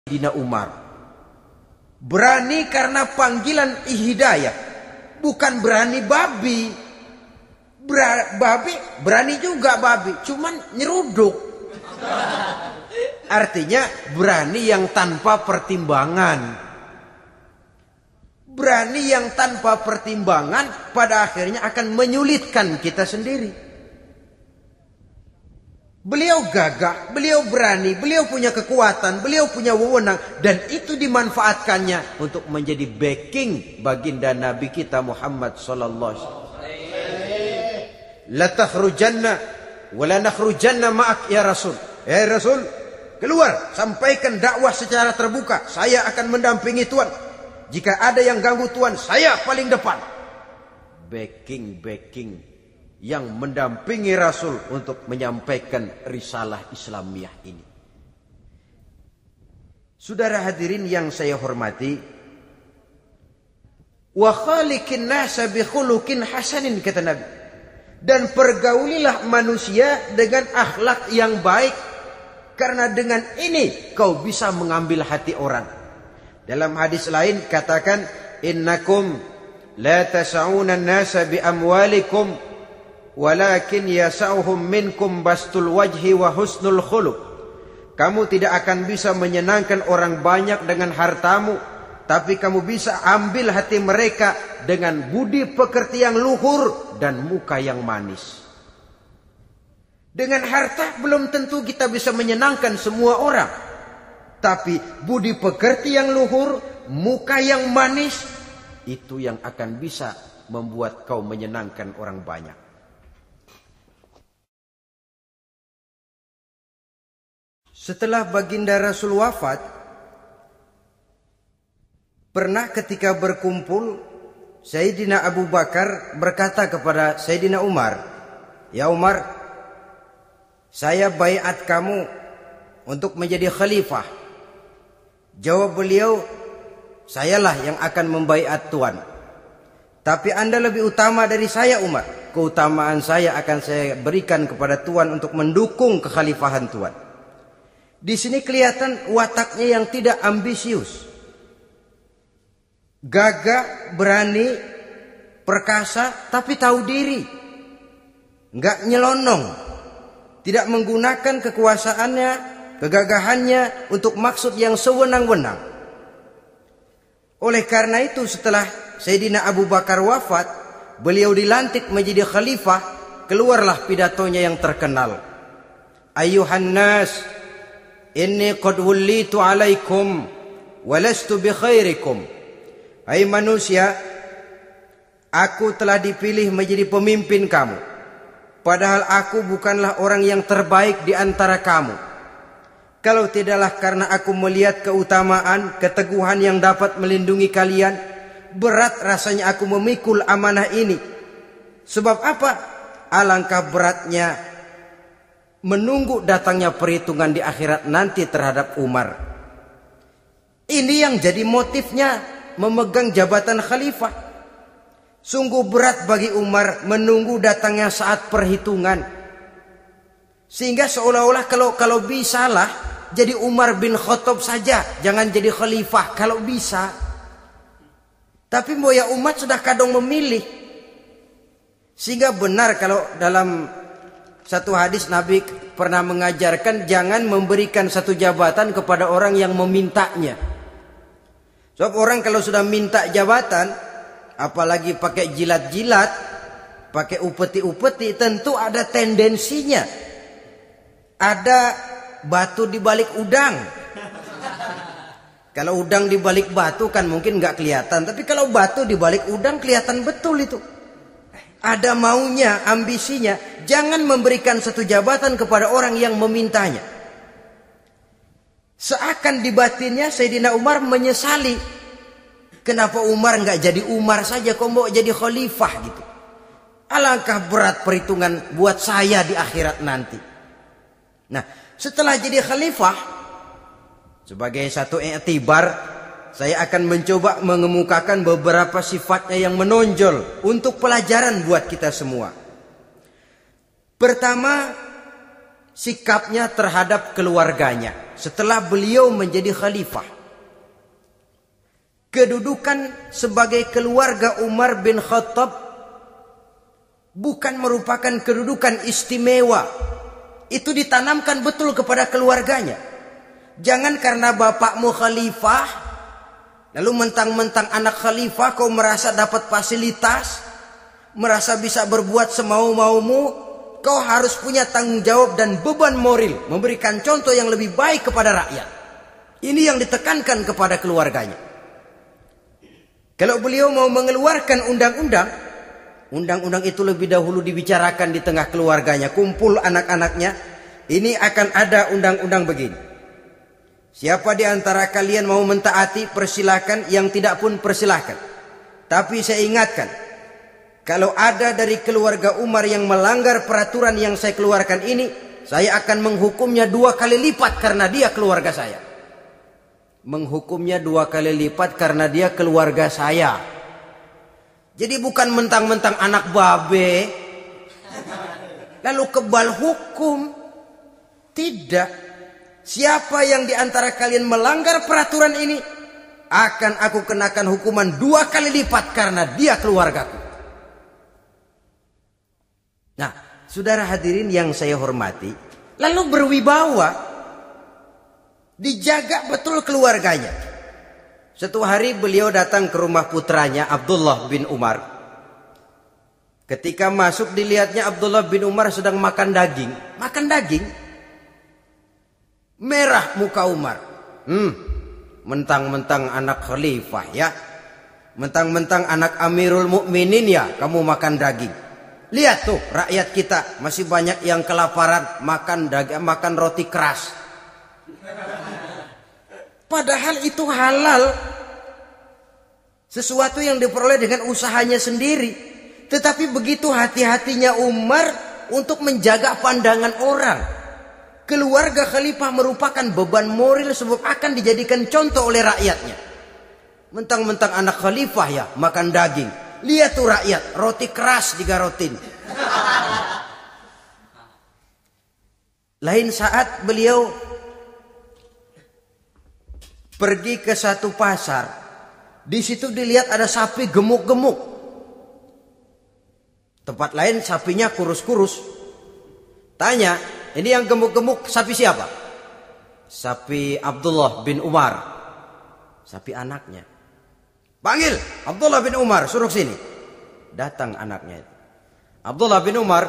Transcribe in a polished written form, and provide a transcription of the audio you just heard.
Sayyidina Umar. Berani karena panggilan hidayah, bukan berani babi. Babi berani juga babi, cuman nyeruduk. Artinya berani yang tanpa pertimbangan. Berani yang tanpa pertimbangan pada akhirnya akan menyulitkan kita sendiri. Beliau gagah, beliau berani, beliau punya kekuatan, beliau punya wewenang, dan itu dimanfaatkannya untuk menjadi backing baginda Nabi kita Muhammad sallallahu alaihi wasallam. La takhrujanna wa la nakhrujanna ma'ak ya Rasul. Ya Rasul, keluar, sampaikan dakwah secara terbuka. Saya akan mendampingi Tuhan. Jika ada yang ganggu Tuhan, saya paling depan. Backing yang mendampingi Rasul untuk menyampaikan risalah Islamiyah ini. Saudara hadirin yang saya hormati, wa khaliqin nasa bi khuluqin hasanin, kata Nabi. Dan pergaulilah manusia dengan akhlak yang baik, karena dengan ini kau bisa mengambil hati orang. Dalam hadis lain katakan, innakum la tas'una an-nasa bi amwalikum walakin yasa'uhum minkum bastul wajhi wa husnul khuluq. Kamu tidak akan bisa menyenangkan orang banyak dengan hartamu, tapi kamu bisa ambil hati mereka dengan budi pekerti yang luhur dan muka yang manis. Dengan harta belum tentu kita bisa menyenangkan semua orang, tapi budi pekerti yang luhur, muka yang manis, itu yang akan bisa membuat kau menyenangkan orang banyak. Setelah baginda Rasul wafat, pernah ketika berkumpul, Sayyidina Abu Bakar berkata kepada Sayyidina Umar, "Ya Umar, saya baiat kamu untuk menjadi khalifah." Jawab beliau, "Sayalah yang akan membaiat Tuan. Tapi Anda lebih utama dari saya Umar. Keutamaan saya akan saya berikan kepada Tuan untuk mendukung kekhalifahan Tuan." Di sini kelihatan wataknya yang tidak ambisius. Gagah, berani, perkasa, tapi tahu diri. Enggak nyelonong. Tidak menggunakan kekuasaannya, kegagahannya untuk maksud yang sewenang-wenang. Oleh karena itu setelah Sayyidina Abu Bakar wafat, beliau dilantik menjadi khalifah, keluarlah pidatonya yang terkenal. Ayuhan nas, inni qad wullitu alaikum walastu bi khairikum. Hai manusia, aku telah dipilih menjadi pemimpin kamu, padahal aku bukanlah orang yang terbaik di antara kamu. Kalau tidaklah karena aku melihat keutamaan, keteguhan yang dapat melindungi kalian, berat rasanya aku memikul amanah ini. Sebab apa? Alangkah beratnya menunggu datangnya perhitungan di akhirat nanti terhadap Umar. Ini yang jadi motifnya memegang jabatan khalifah. Sungguh berat bagi Umar menunggu datangnya saat perhitungan. Sehingga seolah-olah kalau bisalah jadi Umar bin Khattab saja, jangan jadi khalifah kalau bisa. Tapi moya umat sudah kadang memilih. Sehingga benar kalau dalam satu hadis Nabi pernah mengajarkan jangan memberikan satu jabatan kepada orang yang memintanya. Sebab orang kalau sudah minta jabatan, apalagi pakai jilat-jilat, pakai upeti-upeti, tentu ada tendensinya. Ada batu di balik udang. Kalau udang di balik batu kan mungkin nggak kelihatan, tapi kalau batu di balik udang kelihatan betul itu. Ada maunya, ambisinya. Jangan memberikan satu jabatan kepada orang yang memintanya. Seakan di batinnya Sayyidina Umar menyesali. Kenapa Umar nggak jadi Umar saja, kok mau jadi khalifah gitu. Alangkah berat perhitungan buat saya di akhirat nanti. Nah, setelah jadi khalifah, sebagai satu i'tibar, saya akan mencoba mengemukakan beberapa sifatnya yang menonjol untuk pelajaran buat kita semua. Pertama, sikapnya terhadap keluarganya setelah beliau menjadi khalifah. Kedudukan sebagai keluarga Umar bin Khattab bukan merupakan kedudukan istimewa. Itu ditanamkan betul kepada keluarganya. Jangan karena bapakmu khalifah, lalu mentang-mentang anak khalifah kau merasa dapat fasilitas, merasa bisa berbuat semau-maumu. Kau harus punya tanggung jawab dan beban moral, memberikan contoh yang lebih baik kepada rakyat. Ini yang ditekankan kepada keluarganya. Kalau beliau mau mengeluarkan undang-undang, undang-undang itu lebih dahulu dibicarakan di tengah keluarganya, kumpul anak-anaknya. Ini akan ada undang-undang begini. Siapa di antara kalian mau mentaati, persilakan. Yang tidak pun persilakan. Tapi saya ingatkan, kalau ada dari keluarga Umar yang melanggar peraturan yang saya keluarkan ini, saya akan menghukumnya 2 kali lipat karena dia keluarga saya. Menghukumnya 2 kali lipat karena dia keluarga saya. Jadi bukan mentang-mentang anak babe, lalu kebal hukum. Tidak. Siapa yang di antara kalian melanggar peraturan ini, akan aku kenakan hukuman 2 kali lipat karena dia keluargaku. Nah, saudara hadirin yang saya hormati, lalu berwibawa, dijaga betul keluarganya. Suatu hari beliau datang ke rumah putranya Abdullah bin Umar. Ketika masuk dilihatnya Abdullah bin Umar sedang makan daging. Makan daging. Merah muka Umar. Mentang-mentang anak khalifah ya. Mentang-mentang anak Amirul Mukminin ya, kamu makan daging. Lihat tuh rakyat kita masih banyak yang kelaparan, makan roti keras. Padahal itu halal. Sesuatu yang diperoleh dengan usahanya sendiri. Tetapi begitu hati-hatinya Umar untuk menjaga pandangan orang. Keluarga khalifah merupakan beban moral sebab akan dijadikan contoh oleh rakyatnya. Mentang-mentang anak khalifah ya makan daging. Lihat tuh rakyat, roti keras digarotin. Lain saat beliau pergi ke satu pasar. Di situ dilihat ada sapi gemuk-gemuk. Tempat lain sapinya kurus-kurus. Tanya, ini yang gemuk-gemuk sapi siapa? Sapi Abdullah bin Umar. Sapi anaknya. Panggil Abdullah bin Umar, suruh sini. Datang anaknya itu. Abdullah bin Umar